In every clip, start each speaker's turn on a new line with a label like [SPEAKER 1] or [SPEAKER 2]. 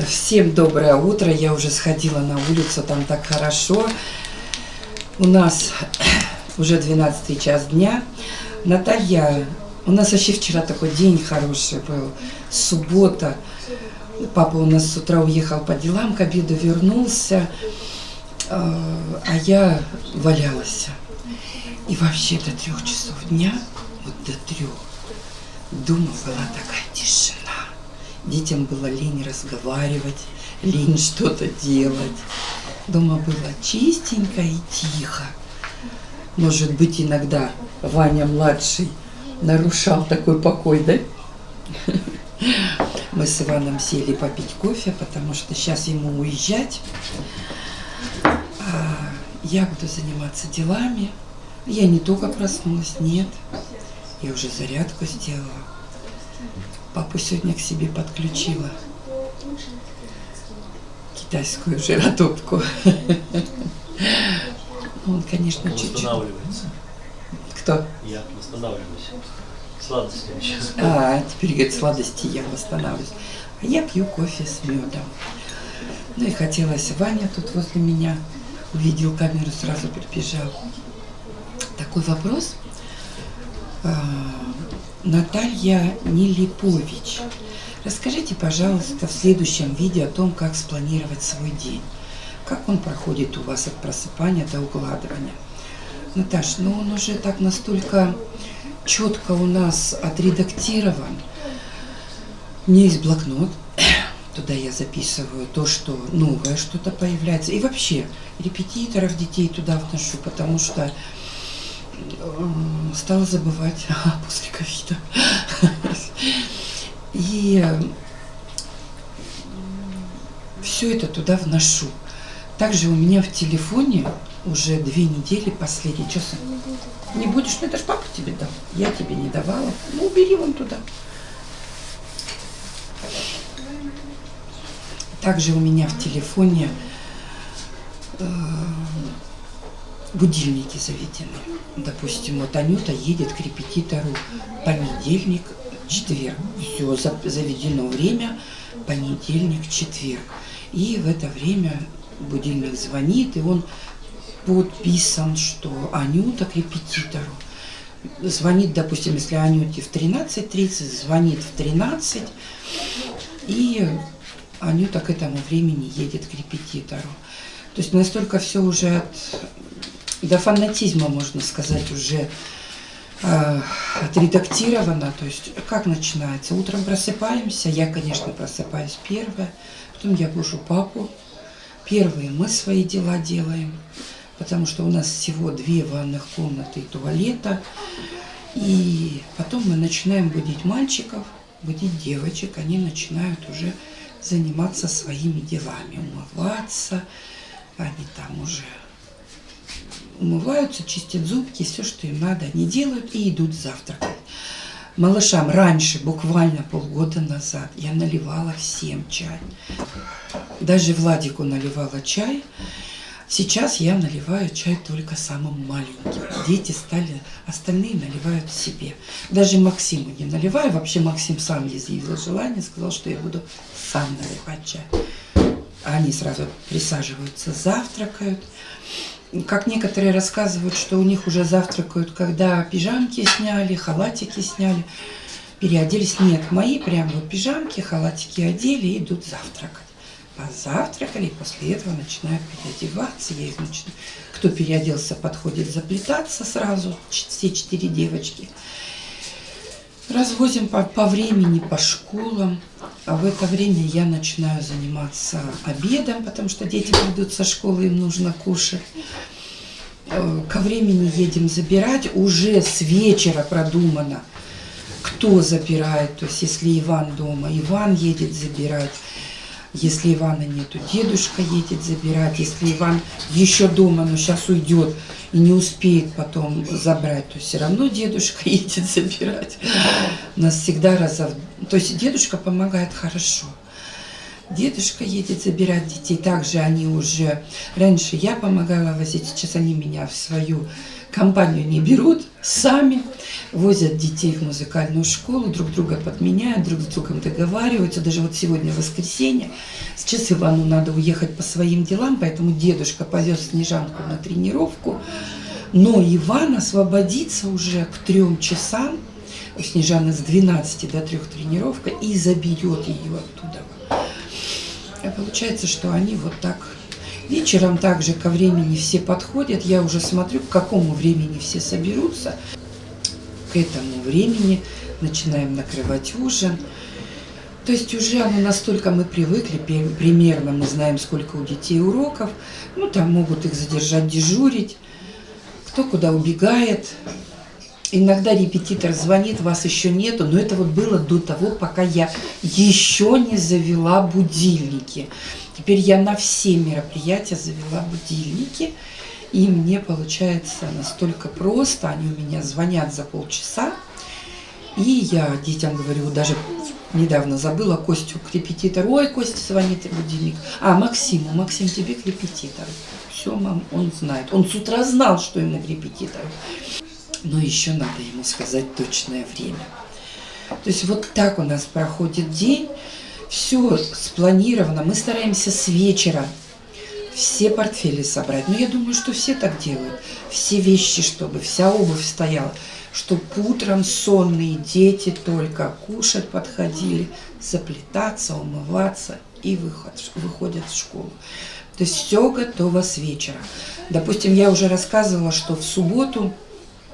[SPEAKER 1] Всем доброе утро. Я уже сходила на улицу, там так хорошо. У нас уже 12 час дня. Наталья, у нас вообще вчера такой день хороший был. Суббота. Папа у нас с утра уехал по делам, к обеду вернулся, а я валялась. И вообще до 3 часов дня, вот до 3, дома была такая тишина. Детям было лень разговаривать, лень что-то делать. Дома было чистенько и тихо. Может быть, иногда Ваня-младший нарушал такой покой, да? Мы с Иваном сели попить кофе, потому что сейчас ему уезжать. А я буду заниматься делами. Я не только проснулась, нет. Я уже зарядку сделала. Папу сегодня к себе подключила. Китайскую жиротопку. Он, конечно, чуть-чуть.
[SPEAKER 2] Восстанавливается.
[SPEAKER 1] Кто?
[SPEAKER 2] Я восстанавливаюсь. Сладостями сейчас.
[SPEAKER 1] Теперь, говорит, сладости я восстанавливаюсь. А я пью кофе с медом. Ну и хотелось, Ваня тут возле меня увидел камеру, сразу прибежал. Такой вопрос. Наталья Нелипович. Расскажите, пожалуйста, в следующем видео о том, как спланировать свой день. Как он проходит у вас от просыпания до укладывания. Наташ, ну он уже так настолько четко у нас отредактирован. У меня есть блокнот. Туда я записываю то, что новое что-то появляется. И вообще репетиторов, детей туда вношу, потому что стала забывать после ковида. И все это туда вношу. Также у меня в телефоне уже 2 недели последние. Что, Сан? Не будешь? Ну это ж папа тебе дал. Я тебе не давала. Ну убери вон туда. Также у меня в телефоне будильники заведены. Допустим, вот Анюта едет к репетитору понедельник, четверг. Все заведено время, понедельник, четверг. И в это время будильник звонит, и он подписан, что Анюта к репетитору. Звонит, допустим, если Анюте в 13:30, звонит в 13, и Анюта к этому времени едет к репетитору. То есть настолько все уже до фанатизма, можно сказать, уже отредактировано. То есть как начинается? Утром просыпаемся, я, конечно, просыпаюсь первая, потом я бужу папу. Первые мы свои дела делаем, потому что у нас всего 2 ванных комнаты и туалета. И потом мы начинаем будить мальчиков, будить девочек. Они начинают уже заниматься своими делами, умываться. Они там уже умываются, чистят зубки, все, что им надо, они делают и идут завтракать. Малышам раньше, буквально полгода назад, я наливала всем чай. Даже Владику наливала чай. Сейчас я наливаю чай только самым маленьким. Дети стали, остальные наливают себе. Даже Максиму не наливаю. Вообще Максим сам изъявил желание, сказал, что я буду сам наливать чай. Они сразу присаживаются, завтракают. Как некоторые рассказывают, что у них уже завтракают, когда пижамки сняли, халатики сняли, переоделись. Нет, мои прям вот пижамки, халатики одели и идут завтракать. Позавтракали, и после этого начинают переодеваться. Я их начинаю. Кто переоделся, подходит заплетаться сразу, все 4 девочки. Развозим по времени, по школам. А в это время я начинаю заниматься обедом, потому что дети придут со школы, им нужно кушать. Ко времени едем забирать. Уже с вечера продумано, кто забирает. То есть, если Иван дома, Иван едет забирать. Если Ивана нету, дедушка едет забирать. Если Иван еще дома, но сейчас уйдет и не успеет потом забрать, то все равно дедушка едет забирать. У нас всегда То есть дедушка помогает хорошо. Дедушка едет забирать детей. Также они уже... Раньше я помогала возить, сейчас они меня в свою компанию не берут. Сами возят детей в музыкальную школу, друг друга подменяют, друг с другом договариваются. Даже вот сегодня воскресенье. Сейчас Ивану надо уехать по своим делам, поэтому дедушка повез Снежанку на тренировку. Но Иван освободится уже к 3 часам. У Снежаны с 12 до 3 тренировка и заберет ее оттуда. И получается, что они вот так вечером также ко времени все подходят. Я уже смотрю, к какому времени все соберутся. К этому времени начинаем накрывать ужин. То есть уже оно настолько мы привыкли, примерно мы знаем, сколько у детей уроков. Ну, там могут их задержать, дежурить. Кто куда убегает. Иногда репетитор звонит, вас еще нету, но это вот было до того, пока я еще не завела будильники. Теперь я на все мероприятия завела будильники, и мне получается настолько просто. Они у меня звонят за полчаса, и я детям говорю, даже недавно забыла Костю к репетитору. Ой, Костя звонит будильник. Максиму, Максим, тебе к репетитору. Все, мам, он знает. Он с утра знал, что ему к репетитору. Но еще надо ему сказать точное время. То есть вот так у нас проходит день. Все спланировано. Мы стараемся с вечера все портфели собрать. Но я думаю, что все так делают. Все вещи, чтобы вся обувь стояла. Чтобы утром сонные дети только кушать подходили, заплетаться, умываться и выходят в школу. То есть все готово с вечера. Допустим, я уже рассказывала, что в субботу,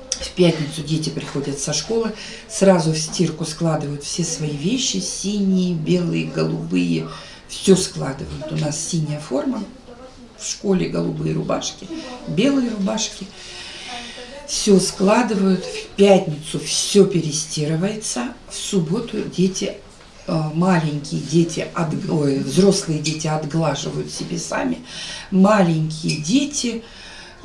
[SPEAKER 1] в пятницу дети приходят со школы, сразу в стирку складывают все свои вещи, синие, белые, голубые, все складывают. У нас синяя форма, в школе голубые рубашки, белые рубашки. Все складывают, в пятницу все перестирывается, в субботу дети, маленькие дети, взрослые дети отглаживают себе сами, маленькие дети...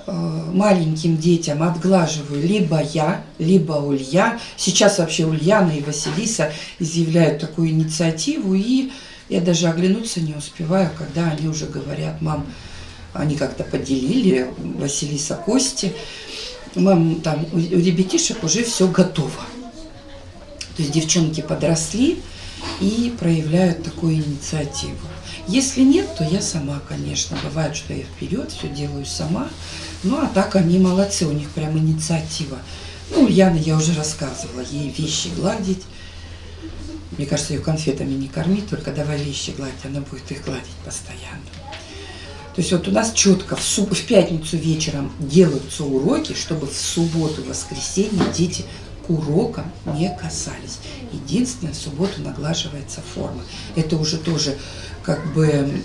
[SPEAKER 1] Маленьким детям отглаживаю либо я, либо Улья. Сейчас вообще Ульяна и Василиса изъявляют такую инициативу, и я даже оглянуться не успеваю, когда они уже говорят: мам, они как-то поделили, Василиса Кости, мам, там у ребятишек уже все готово. То есть девчонки подросли и проявляют такую инициативу. Если нет, то я сама, конечно. Бывает, что я вперед все делаю сама. Ну, а так они молодцы, у них прям инициатива. Ну, Ульяна, я уже рассказывала, ей вещи гладить. Мне кажется, ее конфетами не кормить, только давай вещи гладить, она будет их гладить постоянно. То есть вот у нас четко в пятницу вечером делаются уроки, чтобы в субботу, воскресенье дети к урокам не касались. Единственное, в субботу наглаживается форма. Это уже тоже как бы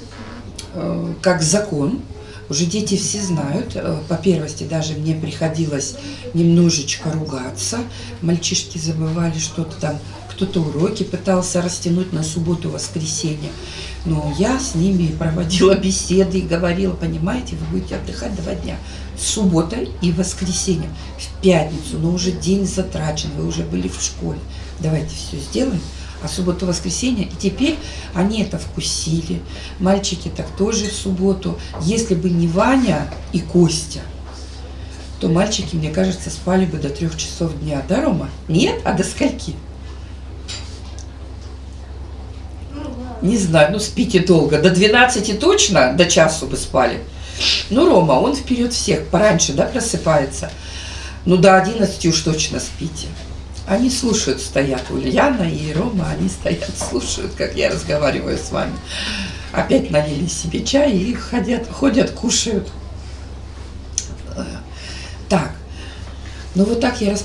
[SPEAKER 1] как закон. Уже дети все знают. По первости даже мне приходилось немножечко ругаться. Мальчишки забывали что-то там, кто-то уроки пытался растянуть на субботу-воскресенье. Но я с ними проводила беседы и говорила: понимаете, вы будете отдыхать 2 дня. Суббота и воскресенье. В пятницу, но уже день затрачен, вы уже были в школе. Давайте все сделаем. А субботу, воскресенье, и теперь они это вкусили. Мальчики так тоже в субботу. Если бы не Ваня и Костя, то мальчики, мне кажется, спали бы до 3 часов дня. Да, Рома? Нет? А до скольки? Не знаю, ну спите долго. До 12 точно, до часу бы спали. Ну, Рома, он вперед всех, пораньше, да, просыпается. Ну, до 11 уж точно спите. Они слушают, стоят, Ульяна и Рома, они стоят, слушают, как я разговариваю с вами. Опять налили себе чай и ходят, кушают. Так, ну вот так я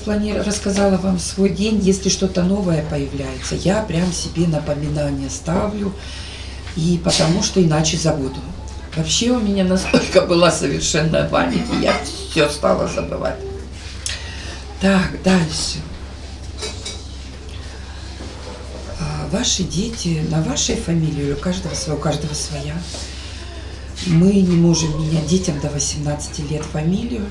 [SPEAKER 1] рассказала вам свой день. Если что-то новое появляется, я прям себе напоминание ставлю, и потому что иначе забуду. Вообще у меня настолько была совершенная память, и я все стала забывать. Так, дальше. Ваши дети, на вашей фамилии, у каждого своя. Мы не можем менять детям до 18 лет фамилию.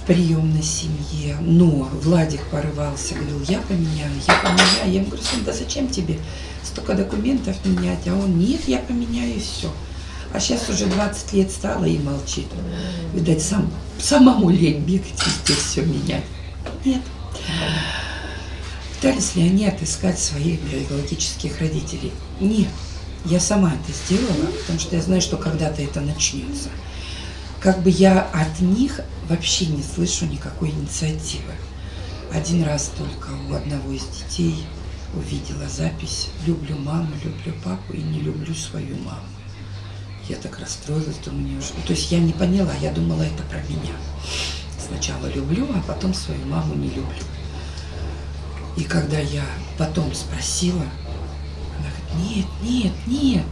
[SPEAKER 1] приемной семье, но Владик порывался, говорил, я поменяю, я поменяю. Я ему говорю, сын, да зачем тебе столько документов менять? А он, нет, я поменяю и все. А сейчас уже 20 лет стало и молчит. Видать, самому лень бегать везде все менять. Нет. Пытались ли они отыскать своих биологических родителей? Нет. Я сама это сделала, потому что я знаю, что когда-то это начнется. Как бы я от них вообще не слышу никакой инициативы. Один раз только у одного из детей увидела запись «Люблю маму, люблю папу и не люблю свою маму». Я так расстроилась, думаю, неужели... То есть я не поняла, я думала, это про меня. Сначала люблю, а потом свою маму не люблю. И когда я потом спросила, она говорит, нет,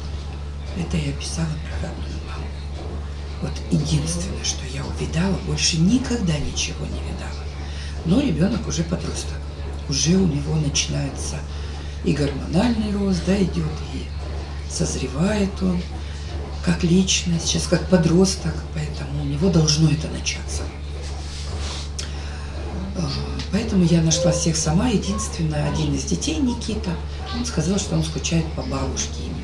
[SPEAKER 1] это я писала про родную маму. Вот единственное, что я увидала, больше никогда ничего не видала. Но ребенок уже подросток. Уже у него начинается и гормональный рост, да, идет, и созревает он как личность, сейчас как подросток, поэтому у него должно это начаться. Поэтому я нашла всех сама. Единственное, один из детей, Никита, он сказал, что он скучает по бабушке именно.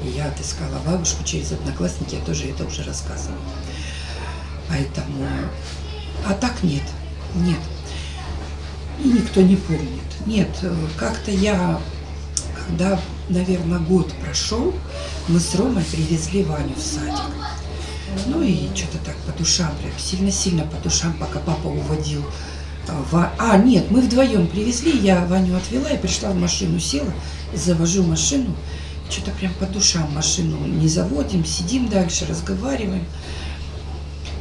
[SPEAKER 1] И я отыскала бабушку через одноклассники, я тоже это уже рассказывала. Поэтому... А так нет. И никто не помнит. Нет, как-то я, когда, наверное, год прошел, мы с Ромой привезли Ваню в садик. Ну и что-то так по душам, прям сильно-сильно по душам, пока папа уводил. Нет, мы вдвоем привезли, я Ваню отвела, я пришла в машину, села, завожу машину. Что-то прям по душам машину не заводим, сидим дальше, разговариваем.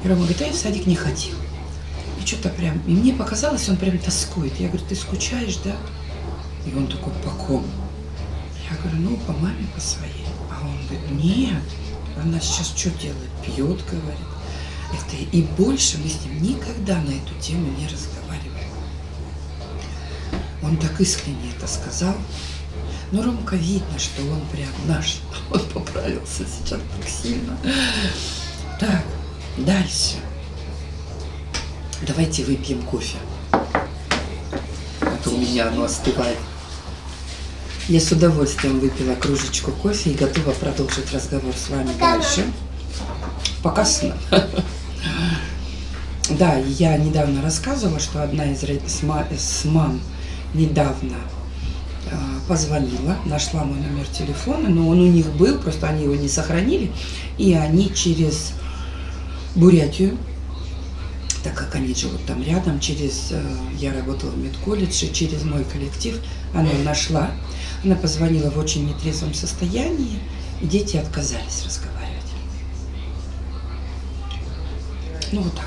[SPEAKER 1] И Рома говорит, а я в садик не ходил. И что-то прям, и мне показалось, он прям тоскует. Я говорю, ты скучаешь, да? И он такой, по ком? Я говорю, ну, по маме, по своей. А он говорит, нет, она сейчас что делает? Пьет, говорит. Это и больше мы с ним никогда на эту тему не разговаривали. Он так искренне это сказал. Но Ромка видно, что он прям наш. Он поправился сейчас так сильно. Так, дальше. Давайте выпьем кофе. А то у меня оно остывает. Я с удовольствием выпила кружечку кофе и готова продолжить разговор с вами дальше. Пока сна. Да, я недавно рассказывала, что одна из мам недавно позвонила, нашла мой номер телефона, но он у них был, просто они его не сохранили, и они через Бурятию, так как они живут там рядом, я работала в медколледже, через мой коллектив, она нашла, она позвонила в очень нетрезвом состоянии, и дети отказались разговаривать. Ну вот так.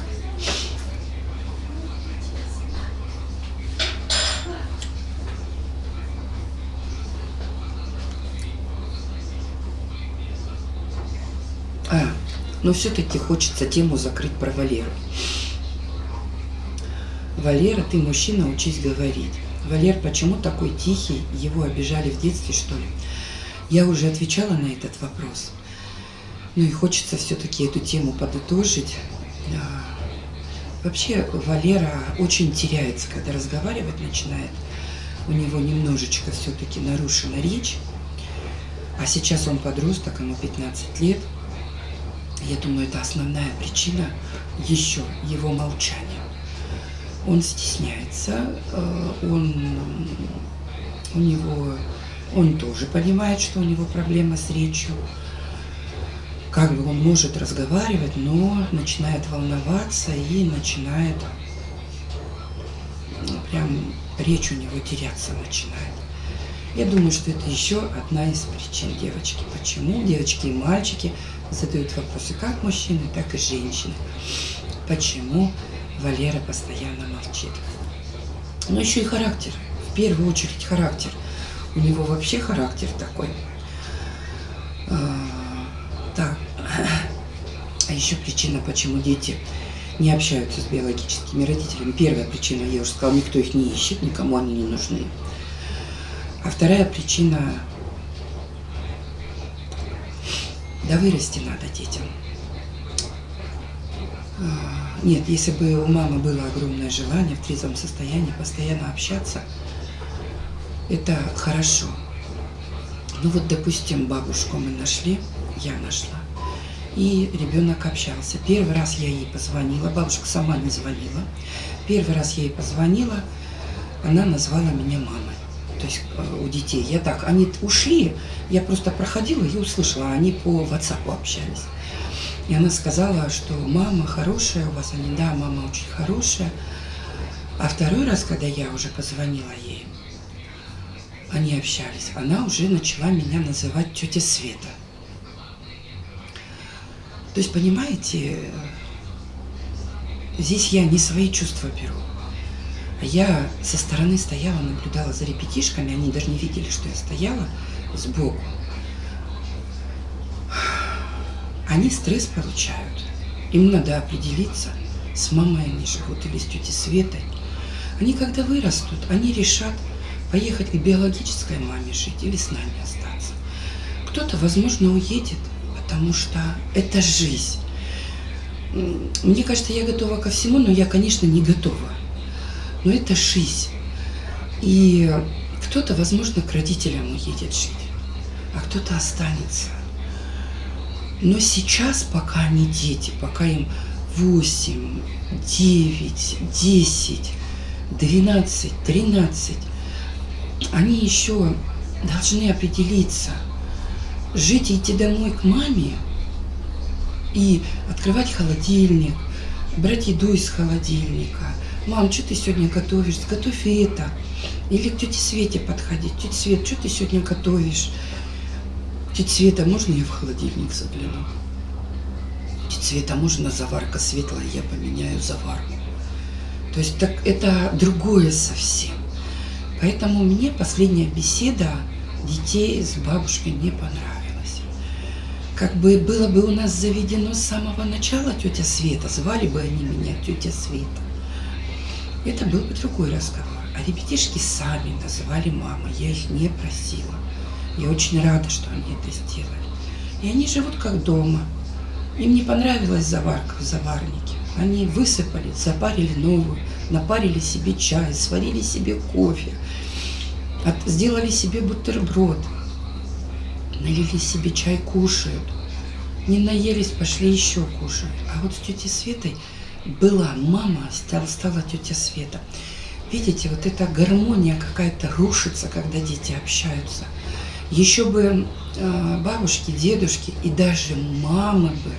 [SPEAKER 1] Но все-таки хочется тему закрыть про Валеру. Валера, ты мужчина, учись говорить. Валер, почему такой тихий? Его обижали в детстве, что ли? Я уже отвечала на этот вопрос. Ну и хочется все-таки эту тему подытожить. Вообще Валера очень теряется, когда разговаривать начинает. У него немножечко все-таки нарушена речь. А сейчас он подросток, ему 15 лет. Я думаю, это основная причина еще его молчания. Он стесняется, он тоже понимает, что у него проблема с речью. Как бы он может разговаривать, но начинает волноваться и начинает, прям речь у него теряться начинает. Я думаю, что это еще одна из причин, девочки. Почему девочки и мальчики задают вопросы как мужчины, так и женщины. Почему Валера постоянно молчит? Но еще и характер. В первую очередь характер. У него вообще характер такой. Так. А еще причина, почему дети не общаются с биологическими родителями. Первая причина, я уже сказала, никто их не ищет, никому они не нужны. А вторая причина, да вырасти надо детям. Нет, если бы у мамы было огромное желание в трезвом состоянии постоянно общаться, это хорошо. Ну вот, допустим, бабушку мы нашли, я нашла, и ребенок общался. Первый раз я ей позвонила, бабушка сама не звонила. Первый раз я ей позвонила, она назвала меня мамой. То есть у детей. Я так, они ушли, я просто проходила и услышала, они по WhatsApp общались. И она сказала, что мама хорошая у вас, они, да, мама очень хорошая. А второй раз, когда я уже позвонила ей, они общались, она уже начала меня называть тетя Света. То есть, понимаете, здесь я не свои чувства беру. Я со стороны стояла, наблюдала за ребятишками, они даже не видели, что я стояла сбоку. Они стресс получают. Им надо определиться, с мамой они живут или с тетей Светой. Они когда вырастут, они решат поехать к биологической маме жить или с нами остаться. Кто-то, возможно, уедет, потому что это жизнь. Мне кажется, я готова ко всему, но я, конечно, не готова. Но это жизнь. И кто-то, возможно, к родителям уедет жить, а кто-то останется. Но сейчас, пока они дети, пока им 8, 9, 10, 12, 13, они еще должны определиться, жить и идти домой к маме и открывать холодильник, брать еду из холодильника. Мам, что ты сегодня готовишь? Сготовь это. Или к тете Свете подходить. Тетя Свет, что ты сегодня готовишь? Тетя Света, можно я в холодильник загляну? Тетя Света, можно заварка светлая, я поменяю заварку. То есть так, это другое совсем. Поэтому мне последняя беседа детей с бабушкой не понравилась. Как бы было бы у нас заведено с самого начала тетя Света, звали бы они меня тетя Света, это был бы другой разговор. А ребятишки сами называли мамой, я их не просила. Я очень рада, что они это сделали. И они живут как дома. Им не понравилась заварка в заварнике. Они высыпали, запарили новую, напарили себе чай, сварили себе кофе, сделали себе бутерброд, налили себе чай, кушают. Не наелись, пошли еще кушать. А вот с тетей Светой была мама, стала тетя Света. Видите, вот эта гармония какая-то рушится, когда дети общаются. Еще бы бабушки, дедушки и даже мамы бы,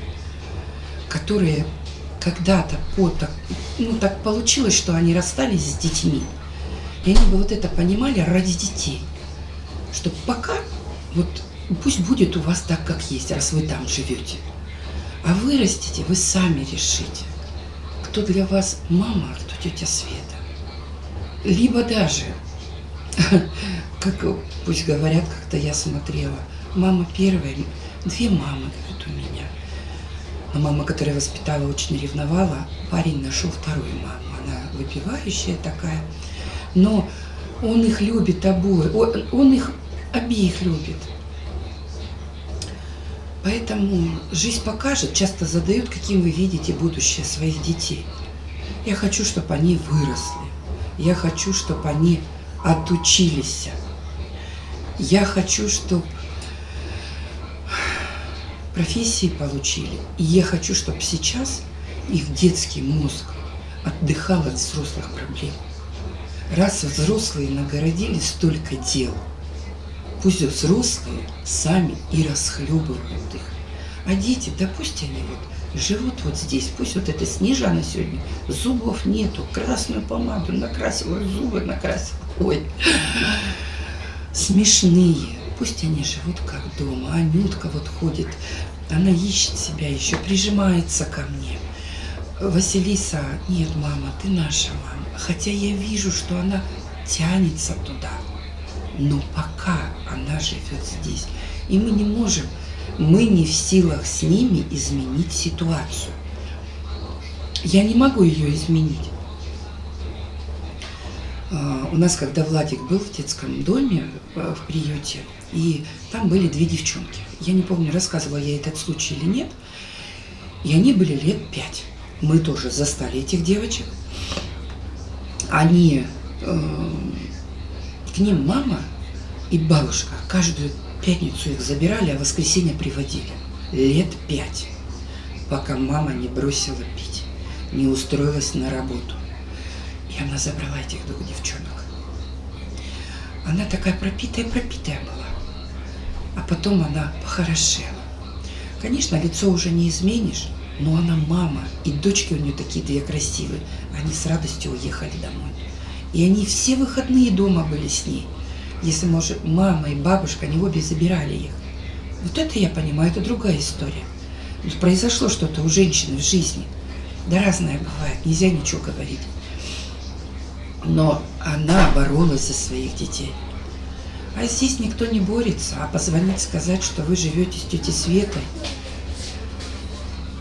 [SPEAKER 1] которые когда-то так получилось, что они расстались с детьми. И они бы вот это понимали ради детей. Что пока, вот пусть будет у вас так, как есть, раз вы там живете. А вырастите, вы сами решите, кто для вас мама, а кто тетя Света. Либо даже, как пусть говорят, как-то я смотрела, мама первая, 2 мамы, говорят, у меня. Но мама, которая воспитала, очень ревновала, парень нашел 2-ю маму. Она выпивающая такая, но он их любит обоих, он их обеих любит. Поэтому жизнь покажет, часто задают, каким вы видите будущее своих детей. Я хочу, чтобы они выросли. Я хочу, чтобы они отучились. Я хочу, чтобы профессии получили. И я хочу, чтобы сейчас их детский мозг отдыхал от взрослых проблем. Раз взрослые нагородили столько дел, пусть взрослые сами и расхлебывают их. А дети, да пусть они живут вот здесь. Пусть вот эта Снежана сегодня, зубов нету, красную помаду накрасила, зубы накрасила. Ой, смешные. Пусть они живут как дома. Анютка вот ходит, она ищет себя еще, прижимается ко мне. Василиса, нет, мама, ты наша мама. Хотя я вижу, что она тянется туда. Но пока она живет здесь. И мы не можем, мы не в силах с ними изменить ситуацию. Я не могу ее изменить. У нас, когда Владик был в детском доме, в приюте, и там были 2 девчонки. Я не помню, рассказывала я этот случай или нет. И они были лет 5. Мы тоже застали этих девочек. Они, к ним мама и бабушка каждую пятницу их забирали, а в воскресенье приводили. Лет 5, пока мама не бросила пить, не устроилась на работу. И она забрала этих двух девчонок. Она такая пропитая была. А потом она похорошела. Конечно, лицо уже не изменишь, но она мама, и дочки у нее такие две красивые. Они с радостью уехали домой. И они все выходные дома были с ней. Если, может, мама и бабушка, они обе забирали их. Вот это я понимаю, это другая история. Произошло что-то у женщины в жизни. Да разное бывает, нельзя ничего говорить. Но она боролась за своих детей. А здесь никто не борется, а позвонить сказать, что вы живете с тетей Светой,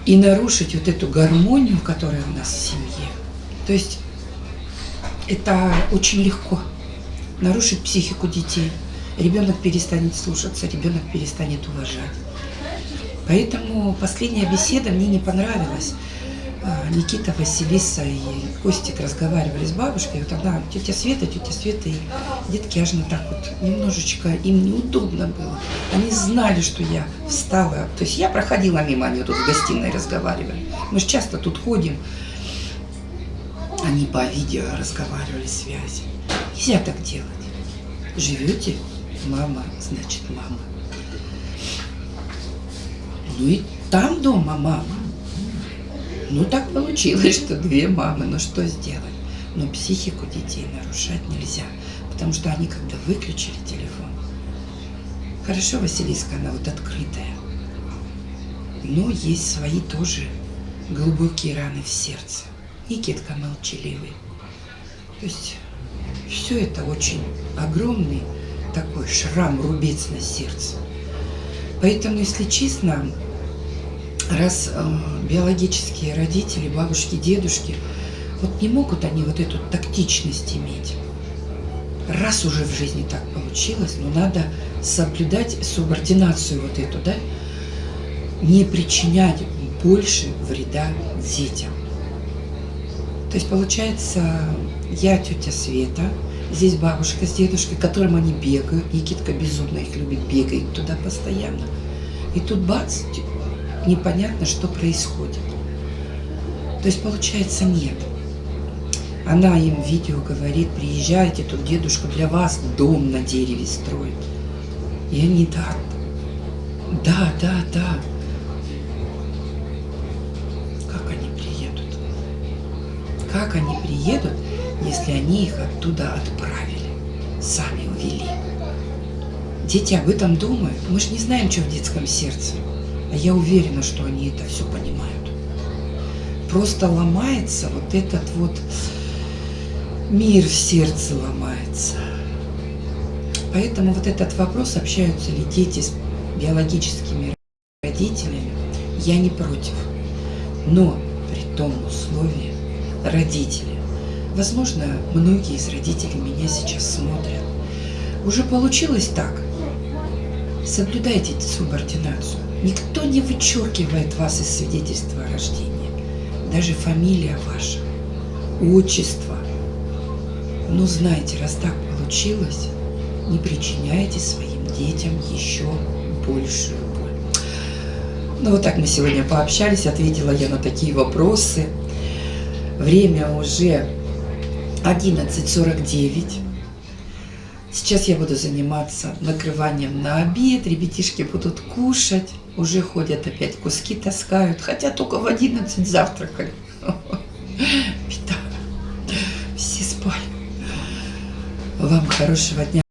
[SPEAKER 1] и нарушить вот эту гармонию, которая у нас в семье. То есть это очень легко. Нарушить психику детей. Ребенок перестанет слушаться, ребенок перестанет уважать. Поэтому последняя беседа мне не понравилась. Никита, Василиса и Костик разговаривали с бабушкой. Вот она, тетя Света, и детки аж так вот немножечко им неудобно было. Они знали, что я встала. То есть я проходила мимо, они тут в гостиной разговаривали. Мы же часто тут ходим. Они по видео разговаривали, связи. Нельзя так делать. Живете? Мама, значит мама. Ну и там дома мама. Ну так получилось, что две мамы. Ну что сделать? Но психику детей нарушать нельзя. Потому что они когда выключили телефон. Хорошо, Василиска, она вот открытая. Но есть свои тоже глубокие раны в сердце. Никитка молчаливый. То есть все это очень огромный такой шрам, рубец на сердце. Поэтому, если честно, раз биологические родители, бабушки, дедушки, вот не могут они вот эту тактичность иметь. Раз уже в жизни так получилось, но надо соблюдать субординацию вот эту, да? Не причинять больше вреда детям. То есть получается, я тетя Света, здесь бабушка с дедушкой, к которым они бегают. Никитка безумно их любит, бегает туда постоянно. И тут бац, непонятно, что происходит. То есть получается нет. Она им в видео говорит: приезжайте, тут дедушка для вас дом на дереве строит. И они да. Как они приедут, если они их оттуда отправили, сами увели? Дети об этом думают. Мы же не знаем, что в детском сердце. А я уверена, что они это все понимают. Просто ломается вот этот вот мир в сердце ломается. Поэтому вот этот вопрос, общаются ли дети с биологическими родителями, я не против. Но при том условии, родители. Возможно, многие из родителей меня сейчас смотрят. Уже получилось так. Соблюдайте субординацию. Никто не вычеркивает вас из свидетельства о рождении. Даже фамилия ваша, отчество. Но знайте, раз так получилось, не причиняйте своим детям еще большую боль. Ну вот так мы сегодня пообщались, ответила я на такие вопросы. Время уже 11:49. Сейчас я буду заниматься накрыванием на обед. Ребятишки будут кушать. Уже ходят опять, куски таскают. Хотя только в 11 завтракали. Беда. Все спали. Вам хорошего дня.